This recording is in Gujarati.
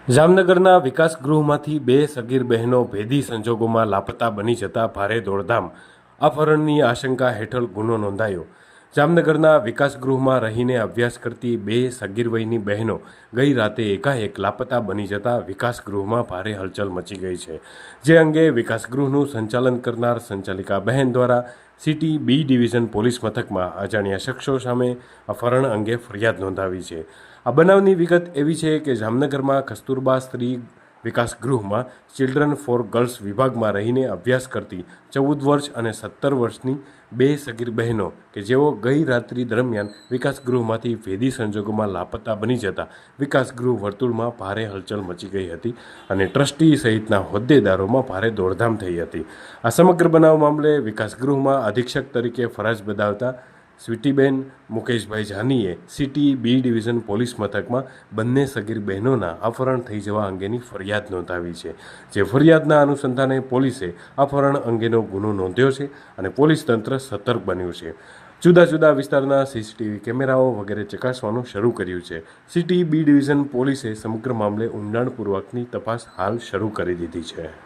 જામનગરના વિકાસ ગૃહમાંથી બે સગીર બહેનો ભેદી સંજોગોમાં લાપતા બની જતા ભારે દોડધામ, અપહરણની આશંકા હેઠળ ગુનો નોંધાયો। જામનગરના વિકાસ ગૃહમાં રહીને અભ્યાસ કરતી બે સગીર વયની બહેનો ગઈ રાતે એકાએક લાપતા બની જતા વિકાસ ગૃહમાં ભારે હલચલ મચી ગઈ છે। જે અંગે વિકાસ ગૃહનું સંચાલન કરનાર સંચાલિકા બહેન દ્વારા સિટી બી ડિવિઝન પોલીસ મથકમાં અજાણ્યા શખ્સો સામે અપહરણ અંગે ફરિયાદ નોંધાવી છે। આ બનાવની વિગત એવી છે કે જામનગરમાં કસ્તુરબા સ્ત્રી વિકાસ ગૃહમાં ચિલ્ડ્રન ફોર ગર્લ્સ વિભાગમાં રહીને અભ્યાસ કરતી 14 વર્ષ અને 17 વર્ષની બે સગીર બહેનો કે જેઓ ગઈ રાત્રિ દરમિયાન વિકાસ ગૃહમાંથી ભેદી સંજોગોમાં લાપતા બની જતા વિકાસ ગૃહ વર્તુળમાં ભારે હલચલ મચી ગઈ હતી અને ટ્રસ્ટી સહિતના હોદ્દેદારોમાં ભારે દોડધામ થઈ હતી। આ સમગ્ર બનાવ મામલે વિકાસ ગૃહમાં અધિક્ષક તરીકે ફરજ બજાવતા સ્વીટીબેન મુકેશભાઈ જાનીએ સિટી બી ડિવિઝન પોલીસ મથકમાં બંને સગીર બહેનોના અપહરણ થઈ જવા અંગેની ફરિયાદ નોંધાવી છે। જે ફરિયાદના અનુસંધાને પોલીસે અપહરણ અંગેનો ગુનો નોંધ્યો છે અને પોલીસ તંત્ર સતર્ક બન્યું છે। જુદા જુદા વિસ્તારના સીસીટીવી કેમેરાઓ વગેરે ચકાસવાનું શરૂ કર્યું છે। સિટી બી ડિવિઝન પોલીસે સમગ્ર મામલે ઊંડાણપૂર્વકની તપાસ હાલ શરૂ કરી દીધી છે।